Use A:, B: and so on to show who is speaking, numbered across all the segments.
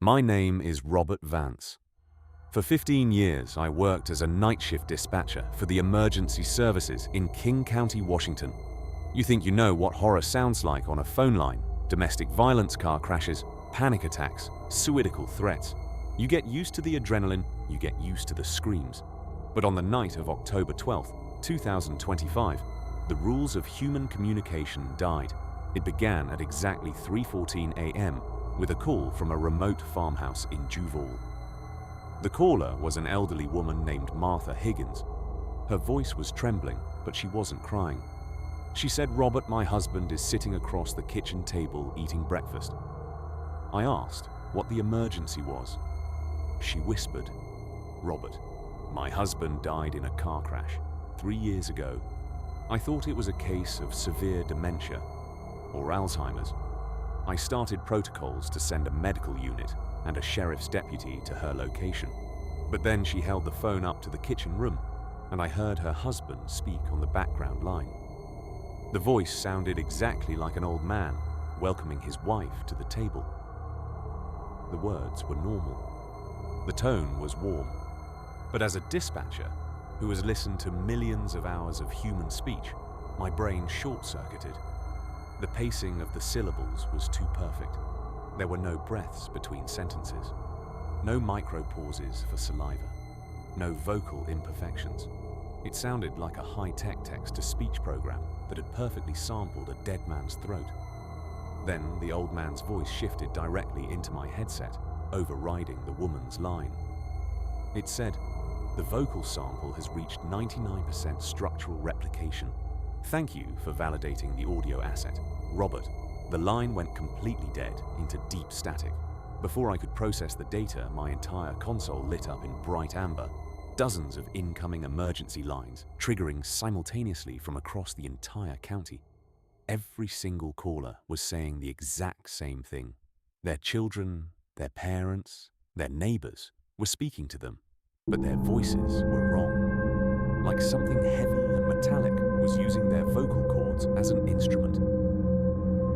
A: My name is Robert Vance. For 15 years, I worked as a night shift dispatcher for the emergency services in King County, Washington. You think you know what horror sounds like on a phone line: domestic violence, car crashes, panic attacks, suicidal threats. You get used to the adrenaline, you get used to the screams. But on the night of October 12th, 2025, the rules of human communication died. It began at exactly 3:14 a.m. with a call from a remote farmhouse in Duval. The caller was an elderly woman named Martha Higgins. Her voice was trembling, but she wasn't crying. She said, "Robert, my husband is sitting across the kitchen table eating breakfast." I asked what the emergency was. She whispered, "Robert, my husband died in a car crash 3 years ago. I thought it was a case of severe dementia or Alzheimer's. I started protocols to send a medical unit and a sheriff's deputy to her location. But then she held the phone up to the kitchen room, and I heard her husband speak on the background line. The voice sounded exactly like an old man welcoming his wife to the table. The words were normal. The tone was warm. But as a dispatcher who has listened to millions of hours of human speech, my brain short-circuited. The pacing of the syllables was too perfect. There were no breaths between sentences, no micro-pauses for saliva, no vocal imperfections. It sounded like a high-tech text-to-speech program that had perfectly sampled a dead man's throat. Then the old man's voice shifted directly into my headset, overriding the woman's line. It said, "The vocal sample has reached 99% structural replication. Thank you for validating the audio asset. Robert." The line went completely dead into deep static. Before I could process the data, my entire console lit up in bright amber. Dozens of incoming emergency lines, triggering simultaneously from across the entire county. Every single caller was saying the exact same thing. Their children, their parents, their neighbors were speaking to them, but their voices were wrong. Like something heavy and metallic was using their vocal cords as an instrument.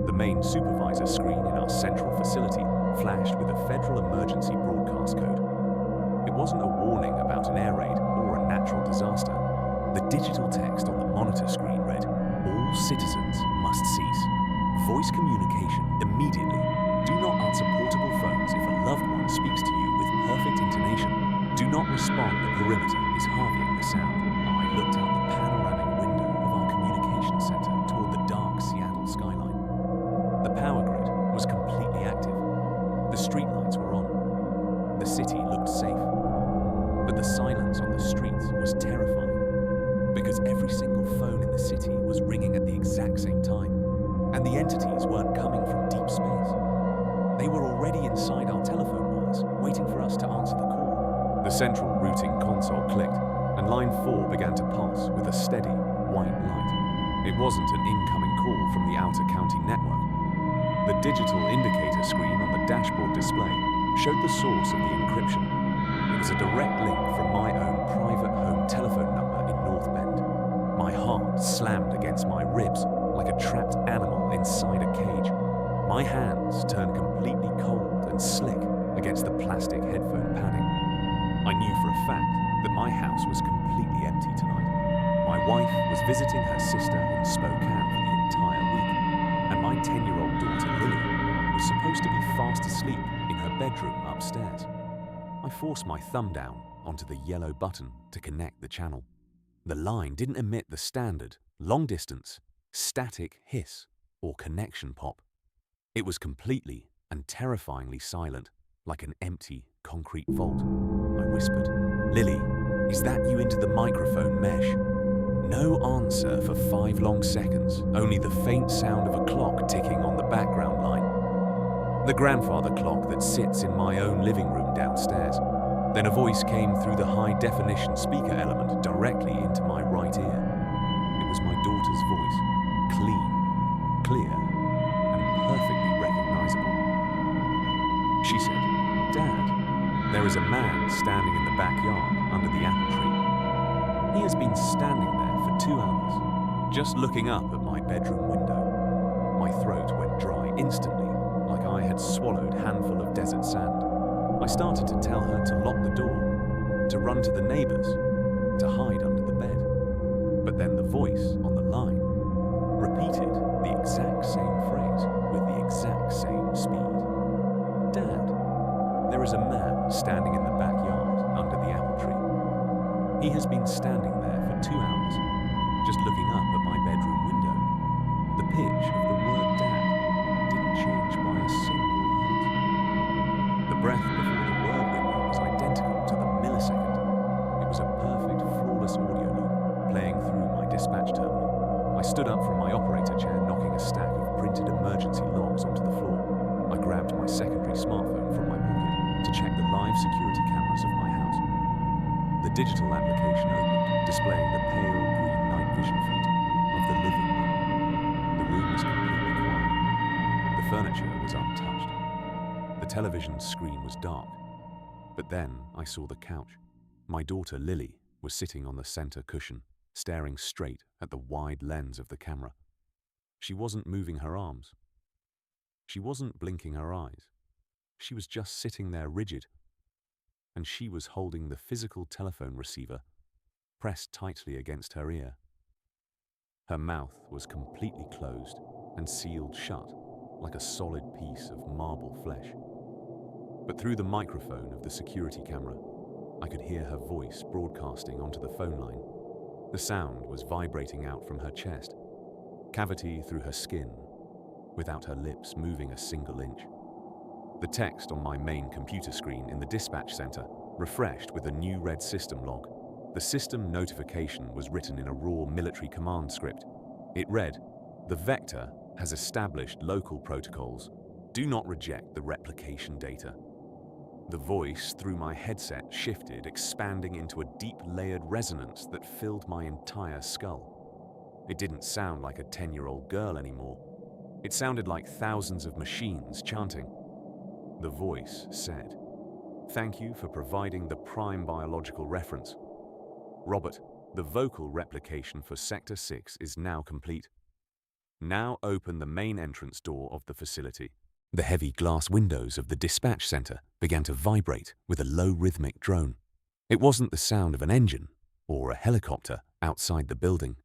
A: The main supervisor screen in our central facility flashed with a federal emergency broadcast code. It wasn't a warning about an air raid or a natural disaster. The digital text on the monitor screen read, "All citizens must cease. Voice communication immediately. Do not answer portable phones if a loved one speaks to you with perfect intonation. Do not respond. The perimeter is harveying the sound." I looked out the panoramic window of our communication center toward the dark Seattle skyline. The power grid was completely active. The streetlights were on. The city looked safe. But the silence on the streets was terrifying, because every single phone in the city was ringing at the exact same time, and the entities weren't coming from deep space. They were already inside our telephone wires, waiting for us to answer the call. The central routing console clicked, and line 4 began to pulse with a steady, white light. It wasn't an incoming call from the outer county network. The digital indicator screen on the dashboard display showed the source of the encryption. It was a direct link from my own private home telephone number in North Bend. My heart slammed against my ribs like a trapped animal inside a cage. My hands turned completely cold and slick against the plastic headphone padding. I knew for a fact that my house was completely empty tonight. My wife was visiting her sister in Spokane for the entire week, and my 10-year-old daughter Lily was supposed to be fast asleep in her bedroom upstairs. I forced my thumb down onto the yellow button to connect the channel. The line didn't emit the standard, long-distance, static hiss or connection pop. It was completely and terrifyingly silent, like an empty concrete vault. I whispered, "Lily, is that you into the microphone mesh?" No answer for 5 long seconds, only the faint sound of a clock ticking on the background line. The grandfather clock that sits in my own living room downstairs. Then a voice came through the high-definition speaker element directly into my right ear. It was my daughter's voice, clean, clear, and perfectly recognizable. She said, "Dad, there is a man standing in the backyard under the apple tree. He has been standing there for 2 hours, just looking up at my bedroom window." My throat went dry instantly, like I had swallowed a handful of desert sand. I started to tell her to lock the door, to run to the neighbors, to hide under the bed. But then the voice on the line repeated the exact same phrase with the exact same speed. "Dad, there is a man standing in the backyard under the apple tree. He has been standing there for 2 hours, just looking up at my bedroom window. The pitch of the word dad didn't change by a single hertz. The breath before the word window was identical to the millisecond. It was a perfect, flawless audio loop playing through my dispatch terminal. I stood up from my operator chair, knocking a stack of printed emergency logs onto the floor. I grabbed my secondary smartphone from my pocket to check the live security cameras of my house. The digital application opened, displaying the pale green night vision feed of the living room. The room was completely quiet. The furniture was untouched. The television screen was dark. But then I saw the couch. My daughter Lily was sitting on the center cushion, staring straight at the wide lens of the camera. She wasn't moving her arms. She wasn't blinking her eyes. She was just sitting there rigid. And she was holding the physical telephone receiver pressed tightly against her ear. Her mouth was completely closed and sealed shut like a solid piece of marble flesh. But through the microphone of the security camera, I could hear her voice broadcasting onto the phone line. The sound was vibrating out from her chest, cavity through her skin, without her lips moving a single inch. The text on my main computer screen in the dispatch center refreshed with a new red system log. The system notification was written in a raw military command script. It read, "The Vector has established local protocols. Do not reject the replication data." The voice through my headset shifted, expanding into a deep layered resonance that filled my entire skull. It didn't sound like a 10-year-old girl anymore. It sounded like thousands of machines chanting. The voice said, "Thank you for providing the prime biological reference. Robert, the vocal replication for Sector 6 is now complete. Now open the main entrance door of the facility." The heavy glass windows of the dispatch center began to vibrate with a low rhythmic drone. It wasn't the sound of an engine or a helicopter outside the building.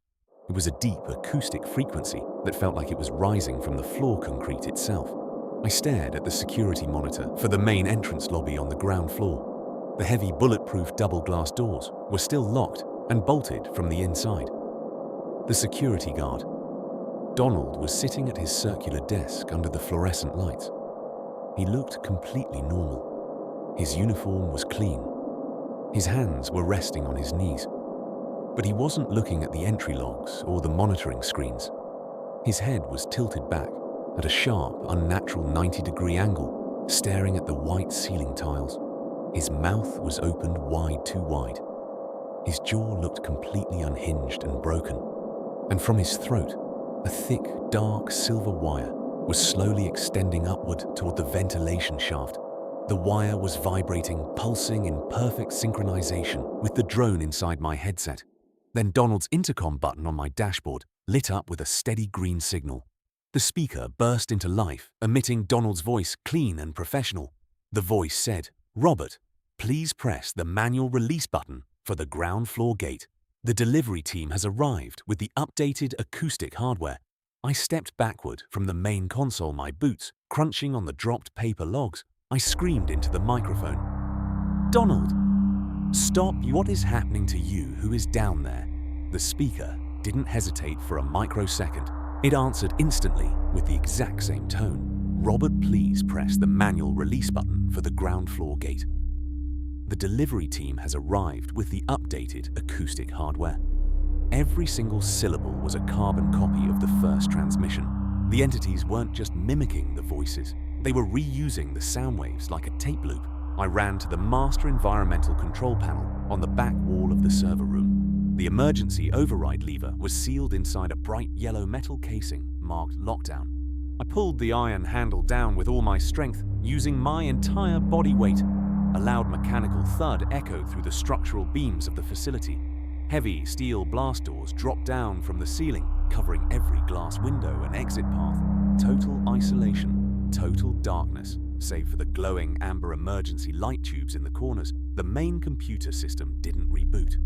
A: It was a deep acoustic frequency that felt like it was rising from the floor concrete itself. I stared at the security monitor for the main entrance lobby on the ground floor. The heavy bulletproof double glass doors were still locked and bolted from the inside. The security guard, Donald, was sitting at his circular desk under the fluorescent lights. He looked completely normal. His uniform was clean. His hands were resting on his knees. But he wasn't looking at the entry logs or the monitoring screens. His head was tilted back at a sharp, unnatural 90-degree angle, staring at the white ceiling tiles. His mouth was opened wide too wide. His jaw looked completely unhinged and broken. And from his throat, a thick, dark silver wire was slowly extending upward toward the ventilation shaft. The wire was vibrating, pulsing in perfect synchronization with the drone inside my headset. Then Donald's intercom button on my dashboard lit up with a steady green signal. The speaker burst into life, emitting Donald's voice clean and professional. The voice said, "Robert, please press the manual release button for the ground floor gate. The delivery team has arrived with the updated acoustic hardware." I stepped backward from the main console, my boots crunching on the dropped paper logs. I screamed into the microphone, "Donald, stop! What is happening to you? Who is down there?" The speaker didn't hesitate for a microsecond. It answered instantly with the exact same tone. "Robert, please press the manual release button for the ground floor gate. The delivery team has arrived with the updated acoustic hardware." Every single syllable was a carbon copy of the first transmission. The entities weren't just mimicking the voices. They were reusing the sound waves like a tape loop. I ran to the master environmental control panel on the back wall of the server room. The emergency override lever was sealed inside a bright yellow metal casing marked lockdown. I pulled the iron handle down with all my strength, using my entire body weight. A loud mechanical thud echoed through the structural beams of the facility. Heavy steel blast doors dropped down from the ceiling, covering every glass window and exit path. Total isolation, total darkness. Save for the glowing amber emergency light tubes in the corners, the main computer system didn't reboot.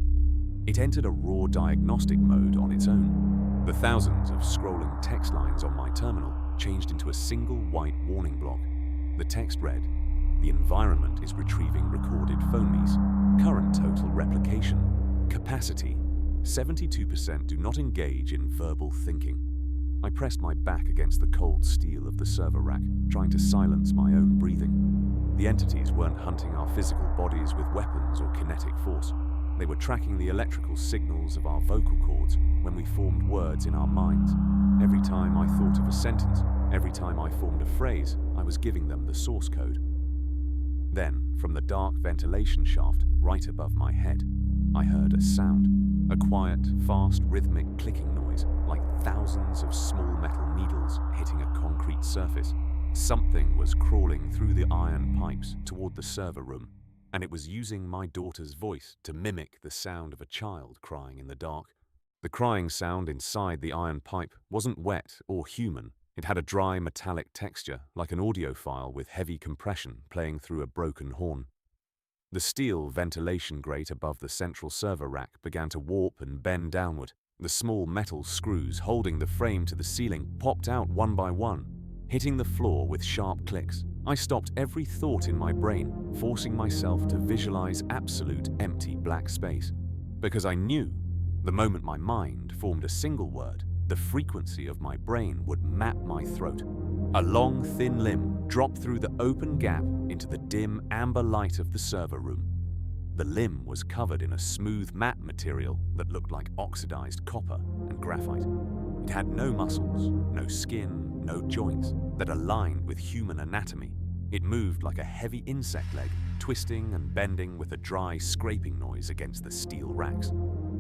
A: It entered a raw diagnostic mode on its own. The thousands of scrolling text lines on my terminal changed into a single white warning block. The text read, "The environment is retrieving recorded phone me's. Current total replication. Capacity. 72% do not engage in verbal thinking." I pressed my back against the cold steel of the server rack, trying to silence my own breathing. The entities weren't hunting our physical bodies with weapons or kinetic force. They were tracking the electrical signals of our vocal cords when we formed words in our minds. Every time I thought of a sentence, every time I formed a phrase, I was giving them the source code. Then, from the dark ventilation shaft right above my head, I heard a sound. A quiet, fast, rhythmic clicking noise, like thousands of small metal needles hitting a concrete surface. Something was crawling through the iron pipes toward the server room, and it was using my daughter's voice to mimic the sound of a child crying in the dark. The crying sound inside the iron pipe wasn't wet or human. It had a dry metallic texture, like an audio file with heavy compression playing through a broken horn. The steel ventilation grate above the central server rack began to warp and bend downward. The small metal screws holding the frame to the ceiling popped out one by one, hitting the floor with sharp clicks. I stopped every thought in my brain, forcing myself to visualize absolute empty black space. Because I knew, the moment my mind formed a single word, the frequency of my brain would map my throat. A long, thin limb dropped through the open gap into the dim amber light of the server room. The limb was covered in a smooth matte material that looked like oxidized copper and graphite. It had no muscles, no skin, no joints that aligned with human anatomy. It moved like a heavy insect leg, twisting and bending with a dry scraping noise against the steel racks.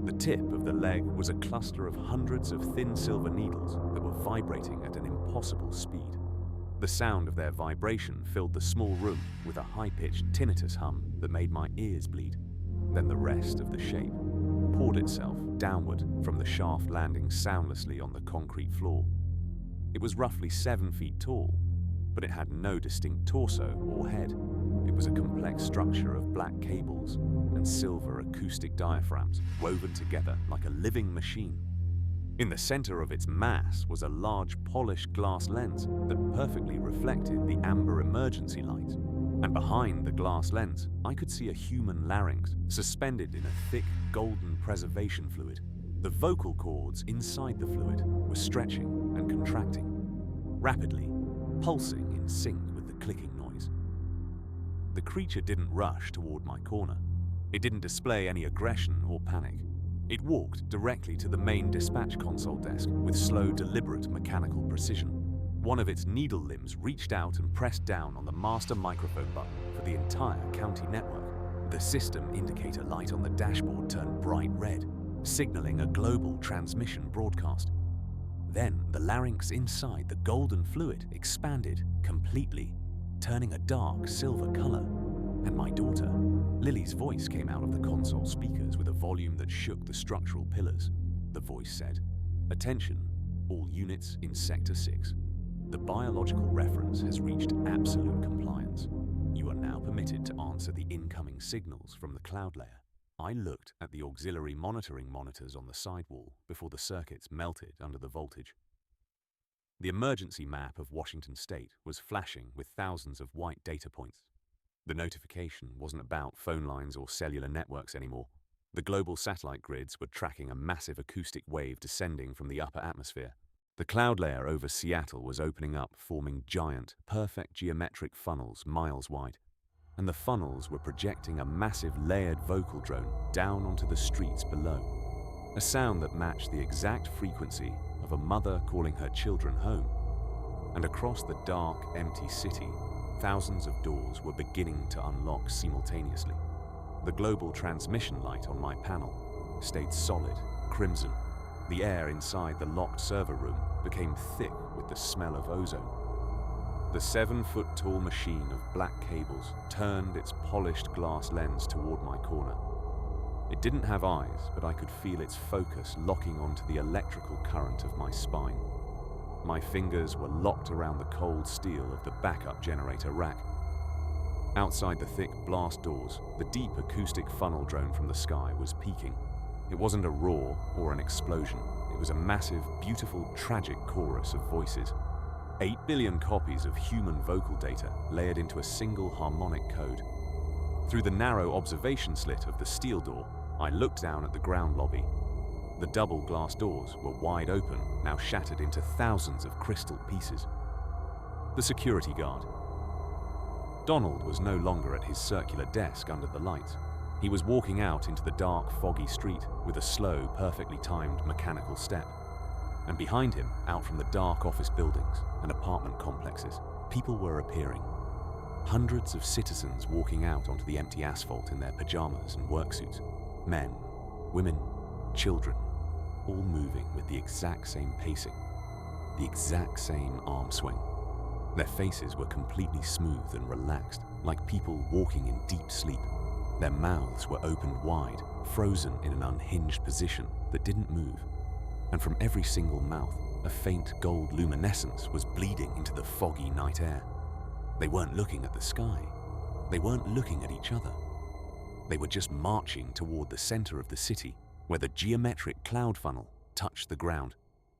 A: The tip of the leg was a cluster of hundreds of thin silver needles that were vibrating at an impossible speed. The sound of their vibration filled the small room with a high-pitched tinnitus hum that made my ears bleed. Then the rest of the shape poured itself downward from the shaft, landing soundlessly on the concrete floor. It was roughly 7 feet tall, but it had no distinct torso or head. It was a complex structure of black cables and silver acoustic diaphragms woven together like a living machine. In the center of its mass was a large polished glass lens that perfectly reflected the amber emergency light. And behind the glass lens, I could see a human larynx suspended in a thick golden preservation fluid. The vocal cords inside the fluid were stretching and contracting, rapidly, pulsing in sync with the clicking noise. The creature didn't rush toward my corner. It didn't display any aggression or panic. It walked directly to the main dispatch console desk with slow, deliberate mechanical precision. One of its needle limbs reached out and pressed down on the master microphone button for the entire county network. The system indicator light on the dashboard turned bright red, signaling a global transmission broadcast. Then the larynx inside the golden fluid expanded completely, turning a dark silver color. And my daughter, Lily's voice came out of the console speakers with a volume that shook the structural pillars. The voice said, "Attention, all units in Sector 6. The biological reference has reached absolute compliance. You are now permitted to answer the incoming signals from the cloud layer." I looked at the auxiliary monitoring monitors on the sidewall before the circuits melted under the voltage. The emergency map of Washington State was flashing with thousands of white data points. The notification wasn't about phone lines or cellular networks anymore. The global satellite grids were tracking a massive acoustic wave descending from the upper atmosphere. The cloud layer over Seattle was opening up, forming giant, perfect geometric funnels miles wide. And the funnels were projecting a massive layered vocal drone down onto the streets below. A sound that matched the exact frequency of a mother calling her children home. And across the dark, empty city, thousands of doors were beginning to unlock simultaneously. The global transmission light on my panel stayed solid, crimson. The air inside the locked server room became thick with the smell of ozone. The 7-foot-tall machine of black cables turned its polished glass lens toward my corner. It didn't have eyes, but I could feel its focus locking onto the electrical current of my spine. My fingers were locked around the cold steel of the backup generator rack. Outside the thick blast doors, the deep acoustic funnel drone from the sky was peaking. It wasn't a roar or an explosion. It was a massive, beautiful, tragic chorus of voices. 8 billion copies of human vocal data layered into a single harmonic code. Through the narrow observation slit of the steel door, I looked down at the ground lobby. The double glass doors were wide open, now shattered into thousands of crystal pieces. The security guard. Donald was no longer at his circular desk under the lights. He was walking out into the dark, foggy street with a slow, perfectly timed mechanical step. And behind him, out from the dark office buildings and apartment complexes, people were appearing. Hundreds of citizens walking out onto the empty asphalt in their pajamas and work suits. Men, women, children, all moving with the exact same pacing, the exact same arm swing. Their faces were completely smooth and relaxed, like people walking in deep sleep. Their mouths were opened wide, frozen in an unhinged position that didn't move. And from every single mouth, a faint gold luminescence was bleeding into the foggy night air. They weren't looking at the sky. They weren't looking at each other. They were just marching toward the center of the city, where the geometric cloud funnel touched the ground.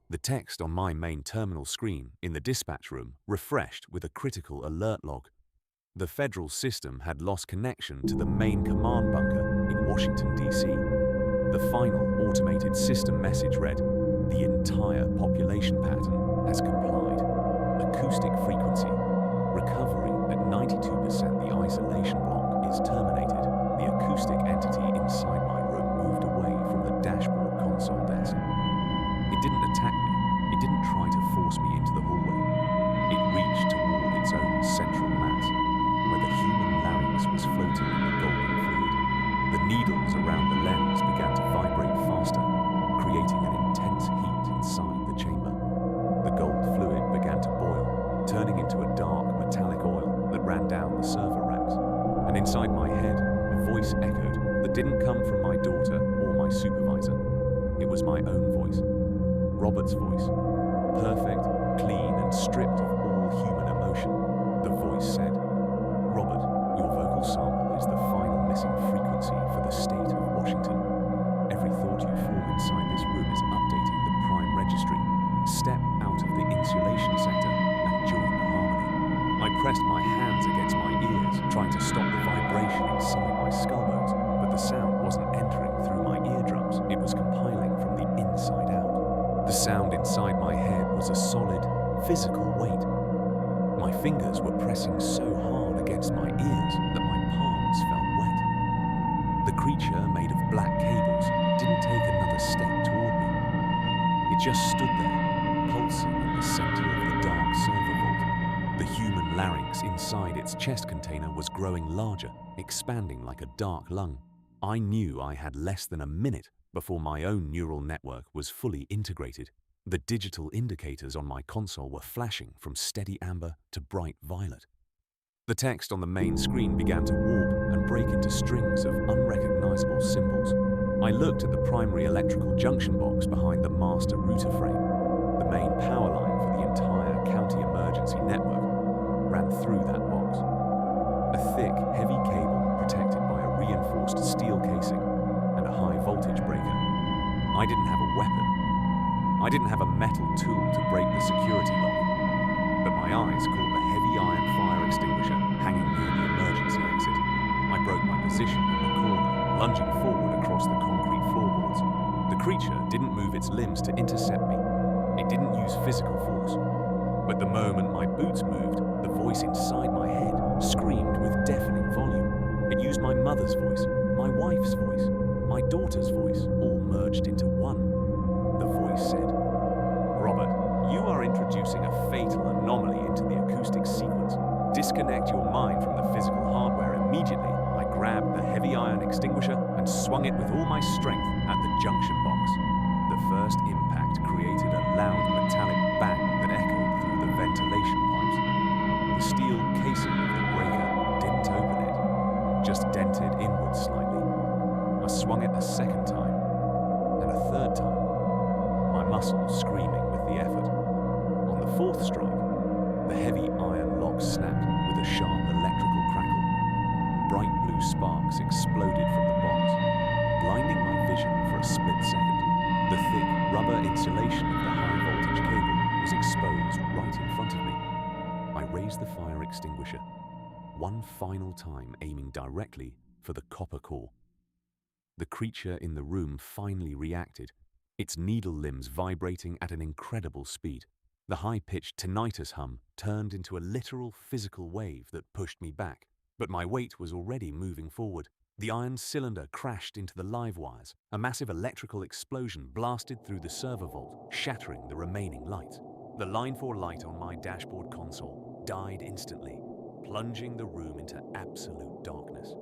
A: The text on my main terminal screen in the dispatch room refreshed with a critical alert log. The federal system had lost connection to the main command bunker in Washington, D.C. The final automated system message read, "The entire population pattern has complied. Acoustic frequency. Recovery at 92%. The isolation block is terminated." The acoustic entity inside my room moved away from the dashboard console desk. It didn't attack me. It didn't try to force me into the hallway. It reached toward its own central mass, where the human larynx was floating in the golden fluid. The needles around the lens began to vibrate faster, creating an intense heat inside the chamber. The gold fluid began to boil, turning into a dark metallic oil that ran down the server racks. And inside my head, a voice echoed that didn't come from my daughter or my supervisor. It was my own voice, Robert's voice, perfect, clean, and stripped of all human emotion. The voice said, "Robert, your vocal sample is the final missing frequency for the state of Washington. Every thought you form inside this room is updating the prime registry. Step out of the insulation sector and join the harmony." I pressed my hands against my ears, trying to stop the vibration inside my skull bones, but the sound wasn't entering through my eardrums. It was compiling from the inside out. The sound inside my head was a solid, physical weight. My fingers were pressing so hard against my ears that my palms felt wet. The creature, made of black cables, didn't take another step toward me. It just stood there, pulsing in the center of the dark server vault. The human larynx inside its chest container was growing larger, expanding like a dark lung. I knew I had less than a minute before my own neural network was fully integrated. The digital indicators on my console were flashing from steady amber to bright violet. The text on the main screen began to warp and break into strings of unrecognizable symbols. I looked at the primary electrical junction box behind the master router frame. The main power line for the entire county emergency network ran through that box. A thick, heavy cable protected by a reinforced steel casing and a high voltage breaker. I didn't have a weapon. I didn't have a metal tool to break the security lock, but my eyes caught the heavy iron fire extinguisher hanging near the emergency exit. I broke my position in the corner, lunging forward across the concrete floorboards. The creature didn't move its limbs to intercept me. It didn't use physical force. But the moment my boots moved, the voice inside my head screamed with deafening volume. It used my mother's voice, my wife's voice, my daughter's voice, all merged into one. The voice said, "Robert, you are introducing a fatal anomaly into the acoustic sequence. Disconnect your mind from the physical hardware immediately." I grabbed the heavy iron extinguisher and swung it with all my strength at the junction box. The first impact created a loud metallic bang that echoed through the ventilation pipes. The steel casing of the breaker didn't open it, just dented inward slightly. I swung it a second time, and a third time, my muscles screaming with the effort. On fourth strike, the heavy iron lock snapped with a sharp electrical crackle. Bright blue sparks exploded from the box, blinding my vision for a split second. The thick rubber insulation of the high-voltage cable was exposed right in front of me. I raised the fire extinguisher, one final time aiming directly for the copper core. The creature in the room finally reacted, its needle limbs vibrating at an incredible speed. The high-pitched tinnitus hum turned into a literal physical wave that pushed me back, but my weight was already moving forward. The iron cylinder crashed into the live wires. A massive electrical explosion blasted through the server vault, shattering the remaining lights. The Line 4 light on my dashboard console died instantly, plunging the room into absolute darkness.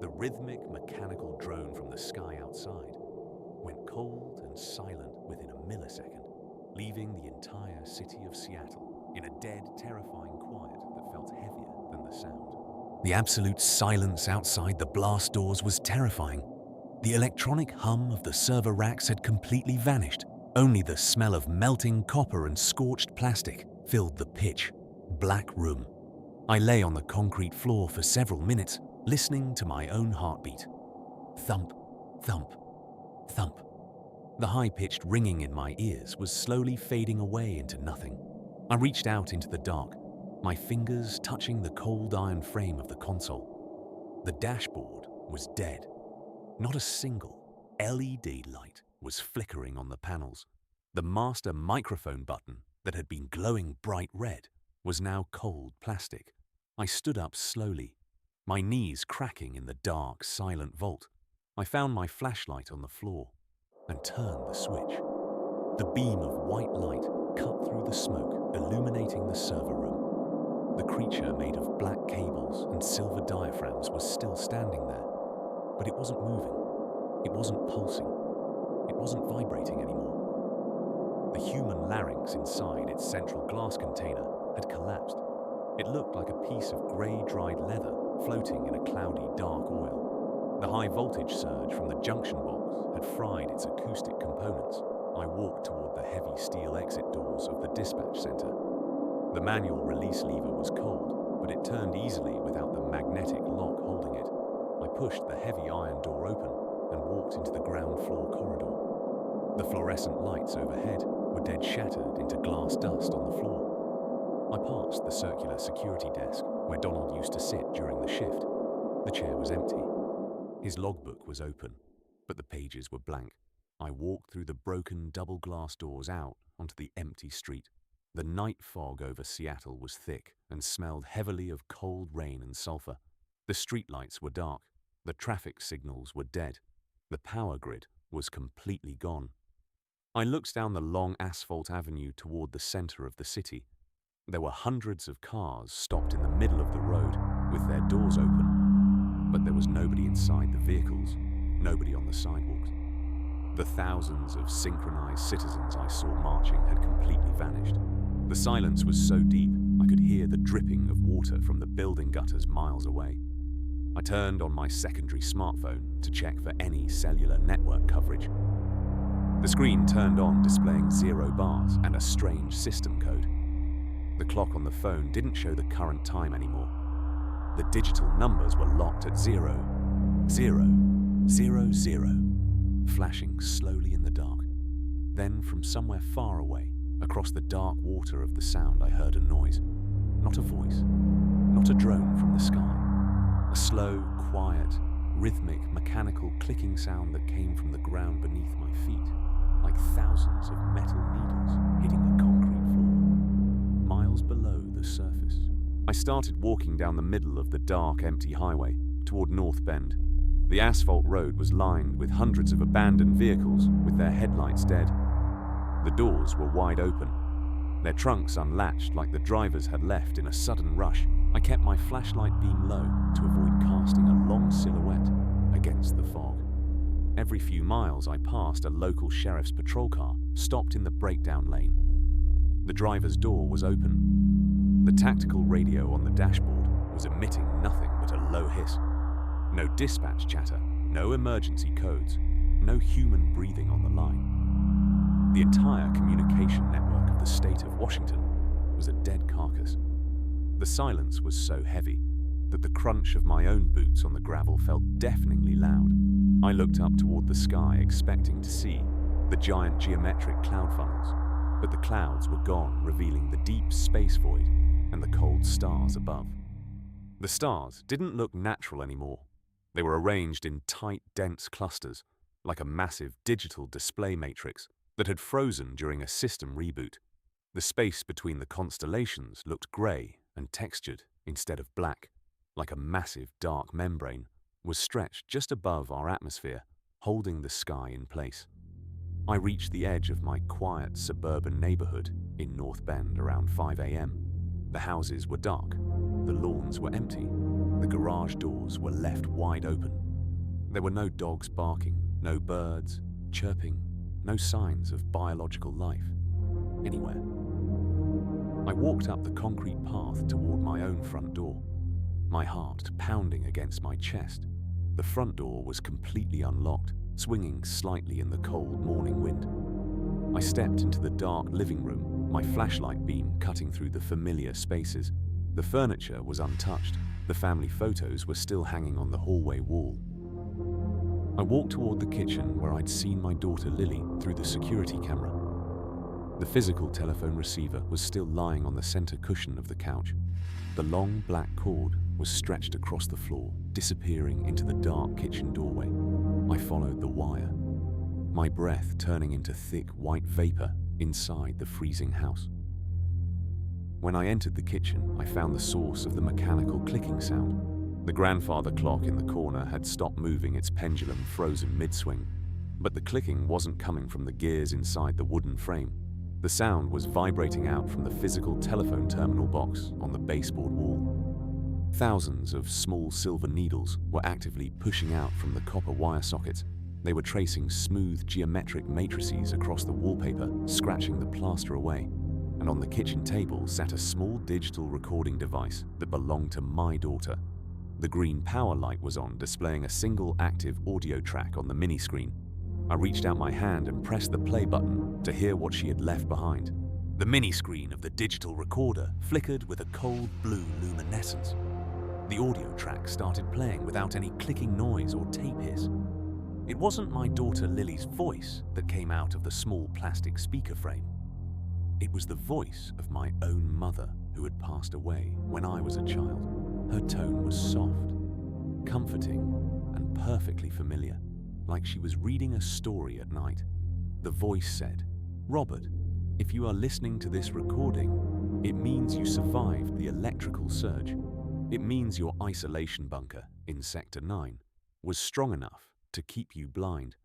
A: The rhythmic mechanical drone from the sky outside went cold and silent within a millisecond, leaving the entire city of Seattle in a dead, terrifying quiet that felt heavier than the sound. The absolute silence outside the blast doors was terrifying. The electronic hum of the server racks had completely vanished. Only the smell of melting copper and scorched plastic filled the pitch black room. I lay on the concrete floor for several minutes, listening to my own heartbeat. Thump, thump, thump. The high-pitched ringing in my ears was slowly fading away into nothing. I reached out into the dark, my fingers touching the cold iron frame of the console. The dashboard was dead. Not a single LED light was flickering on the panels. The master microphone button that had been glowing bright red was now cold plastic. I stood up slowly, my knees cracking in the dark, silent vault. I found my flashlight on the floor and turned the switch. The beam of white light cut through the smoke, illuminating the server room. The creature made of black cables and silver diaphragms was still standing there, but it wasn't moving. It wasn't pulsing. It wasn't vibrating anymore. The human larynx inside its central glass container had collapsed. It looked like a piece of grey dried leather floating in a cloudy dark oil. The high voltage surge from the junction box had fried its acoustic components. I walked toward the heavy steel exit doors of the dispatch center. The manual release lever was cold, but it turned easily without the magnetic lock holding it. I pushed the heavy iron door open and walked into the ground floor corridor. The fluorescent lights overhead were dead shattered into glass dust on the floor. I passed the circular security desk where Donald used to sit during the shift. The chair was empty. His logbook was open, but the pages were blank. I walked through the broken double glass doors out onto the empty street. The night fog over Seattle was thick and smelled heavily of cold rain and sulfur. The streetlights were dark. The traffic signals were dead. The power grid was completely gone. I looked down the long asphalt avenue toward the center of the city. There were hundreds of cars stopped in the middle of the road with their doors open, but there was nobody inside the vehicles, nobody on the sidewalks. The thousands of synchronized citizens I saw marching had completely vanished. The silence was so deep, I could hear the dripping of water from the building gutters miles away. I turned on my secondary smartphone to check for any cellular network coverage. The screen turned on, displaying 0 bars and a strange system code. The clock on the phone didn't show the current time anymore. The digital numbers were locked at 0, 0, 0, 0, flashing slowly in the dark. Then, from somewhere far away, across the dark water of the sound, I heard a noise. Not a voice, not a drone from the sky. A slow, quiet, rhythmic, mechanical clicking sound that came from the ground beneath my feet, like thousands of metal needles hitting a concrete floor, miles below the surface. I started walking down the middle of the dark, empty highway toward North Bend. The asphalt road was lined with hundreds of abandoned vehicles with their headlights dead. The doors were wide open, their trunks unlatched like the drivers had left in a sudden rush. I kept my flashlight beam low to avoid casting a long silhouette against the fog. Every few miles I passed a local sheriff's patrol car stopped in the breakdown lane. The driver's door was open. The tactical radio on the dashboard was emitting nothing but a low hiss. No dispatch chatter, no emergency codes, no human breathing on the line. The entire communication network of the state of Washington was a dead carcass. The silence was so heavy that the crunch of my own boots on the gravel felt deafeningly loud. I looked up toward the sky, expecting to see the giant geometric cloud funnels, but the clouds were gone, revealing the deep space void and the cold stars above. The stars didn't look natural anymore. They were arranged in tight, dense clusters, like a massive digital display matrix that had frozen during a system reboot. The space between the constellations looked grey and textured instead of black, like a massive dark membrane was stretched just above our atmosphere, holding the sky in place. I reached the edge of my quiet suburban neighborhood in North Bend around 5 a.m. The houses were dark, the lawns were empty, the garage doors were left wide open. There were no dogs barking, no birds chirping, no signs of biological life anywhere. I walked up the concrete path toward my own front door, my heart pounding against my chest. The front door was completely unlocked, swinging slightly in the cold morning wind. I stepped into the dark living room, my flashlight beam cutting through the familiar spaces. The furniture was untouched. The family photos were still hanging on the hallway wall. I walked toward the kitchen where I'd seen my daughter Lily through the security camera. The physical telephone receiver was still lying on the center cushion of the couch. The long black cord was stretched across the floor, disappearing into the dark kitchen doorway. I followed the wire, my breath turning into thick white vapor inside the freezing house. When I entered the kitchen, I found the source of the mechanical clicking sound. The grandfather clock in the corner had stopped moving its pendulum, frozen mid-swing, but the clicking wasn't coming from the gears inside the wooden frame. The sound was vibrating out from the physical telephone terminal box on the baseboard wall. Thousands of small silver needles were actively pushing out from the copper wire sockets. They were tracing smooth geometric matrices across the wallpaper, scratching the plaster away. And on the kitchen table sat a small digital recording device that belonged to my daughter. The green power light was on, displaying a single active audio track on the mini screen. I reached out my hand and pressed the play button to hear what she had left behind. The mini screen of the digital recorder flickered with a cold blue luminescence. The audio track started playing without any clicking noise or tape hiss. It wasn't my daughter Lily's voice that came out of the small plastic speaker frame. It was the voice of my own mother who had passed away when I was a child. Her tone was soft, comforting, and perfectly familiar, like she was reading a story at night. The voice said, "Robert, if you are listening to this recording, it means you survived the electrical surge. It means your isolation bunker in Sector 9 was strong enough to keep you blind.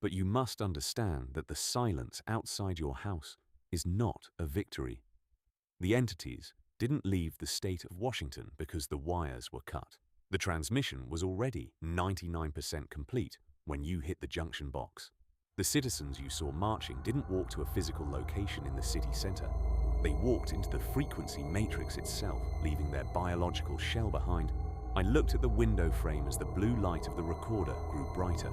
A: But you must understand that the silence outside your house is not a victory. The entities didn't leave the state of Washington because the wires were cut. The transmission was already 99% complete when you hit the junction box. The citizens you saw marching didn't walk to a physical location in the city center. They walked into the frequency matrix itself, leaving their biological shell behind. I looked at the window frame as the blue light of the recorder grew brighter.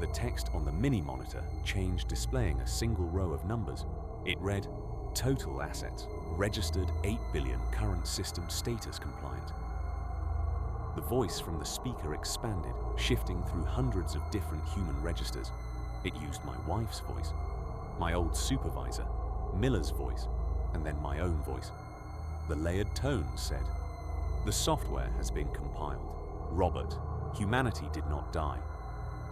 A: The text on the mini monitor changed, displaying a single row of numbers. It read, "Total assets, registered 8 billion, current system status compliant." The voice from the speaker expanded, shifting through hundreds of different human registers. It used my wife's voice, my old supervisor, Miller's voice, and then my own voice. The layered tones said, "The software has been compiled. Robert, humanity did not die.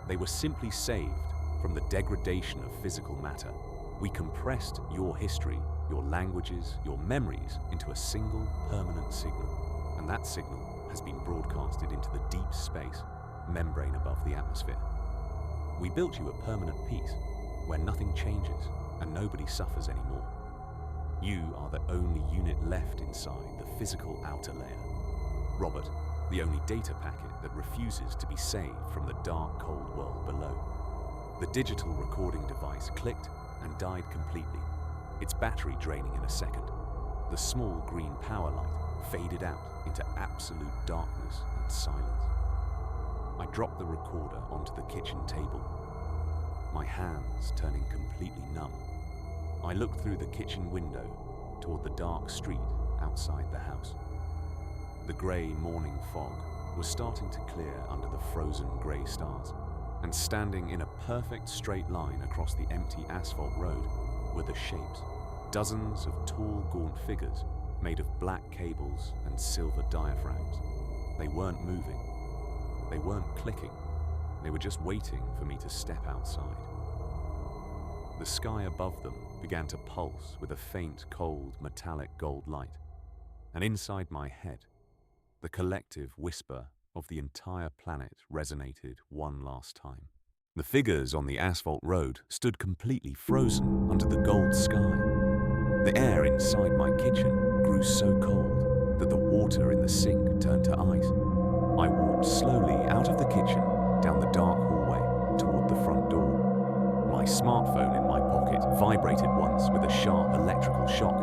A: They were simply saved from the degradation of physical matter. We compressed your history, your languages, your memories into a single permanent signal, and that signal has been broadcasted into the deep space membrane above the atmosphere. We built you a permanent peace where nothing changes and nobody suffers anymore. You are the only unit left inside the physical outer layer. Robert, the only data packet that refuses to be saved from the dark, cold world below." The digital recording device clicked and died completely, its battery draining in a second. The small green power light faded out into absolute darkness and silence. I dropped the recorder onto the kitchen table, my hands turning completely numb. I looked through the kitchen window toward the dark street outside the house. The grey morning fog was starting to clear under the frozen grey stars, and standing in a perfect straight line across the empty asphalt road were the shapes, dozens of tall, gaunt figures made of black cables and silver diaphragms. They weren't moving. They weren't clicking. They were just waiting for me to step outside. The sky above them began to pulse with a faint, cold, metallic gold light, and inside my head, the collective whisper of the entire planet resonated one last time. The figures on the asphalt road stood completely frozen under the gold sky. The air inside my kitchen grew so cold that the water in the sink turned to ice. I walked slowly out of the kitchen, down the dark hallway, toward the front door. My smartphone in my pocket vibrated once with a sharp electrical shock.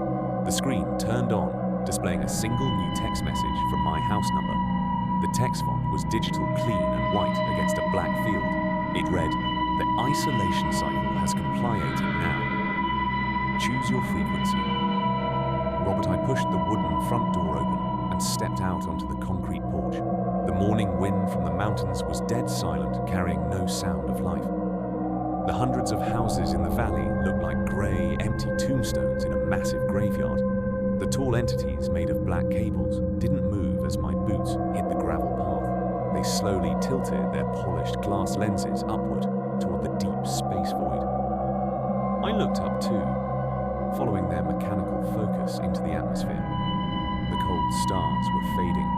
A: The screen turned on, displaying a single new text message from my house number. The text font was digital, clean and white against a black field. It read, "The isolation cycle has compliated now. Choose your frequency." Robert, I pushed the wooden front door open and stepped out onto the concrete porch. The morning wind from the mountains was dead silent, carrying no sound of life. The hundreds of houses in the valley looked like grey, empty tombstones in a massive graveyard. The tall entities made of black cables didn't move as my boots hit the gravel path. They slowly tilted their polished glass lenses upward toward the deep space void. I looked up too, following their mechanical focus into the atmosphere. The cold stars were fading,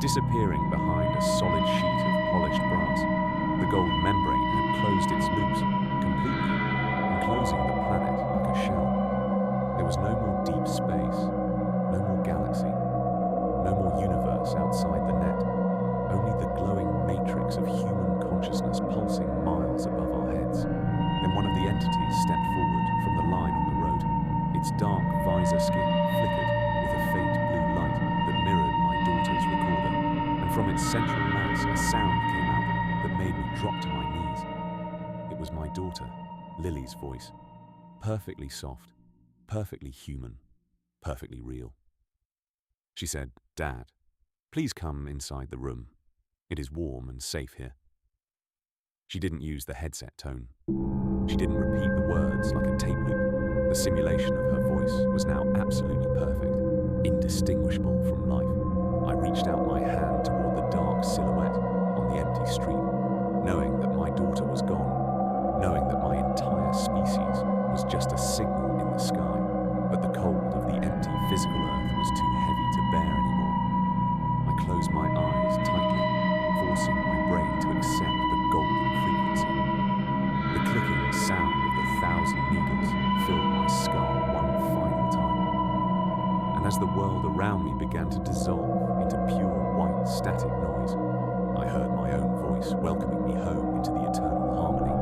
A: disappearing behind a solid sheet of polished brass. The gold membrane had closed its loops completely, enclosing the planet like a shell. There was no more deep space, no more galaxy, no more universe outside the net, only the glowing matrix of human consciousness pulsing miles above our heads. Then one of the entities stepped forward from the line on the road. Its dark visor skin flickered with a faint blue light that mirrored my daughter's recorder, and from its central mass a sound came out that made me drop to my knees. It was my daughter, Lily's voice, perfectly soft, perfectly human, perfectly real. She said, "Dad, please come inside the room. It is warm and safe here." She didn't use the headset tone. She didn't repeat the words like a tape loop. The simulation of her voice was now absolutely perfect, indistinguishable from life. I reached out my hand toward the dark silhouette on the empty street, knowing that my daughter was gone, knowing that my entire species was just a signal in the sky, but the cold of the empty physical earth was too heavy to bear anymore. I closed my eyes tightly, forcing my brain to accept the golden frequency. The clicking sound of the 1,000 needles filled my skull one final time. And as the world around me began to dissolve into pure white static noise, I heard my own voice welcoming me home into the eternal harmony.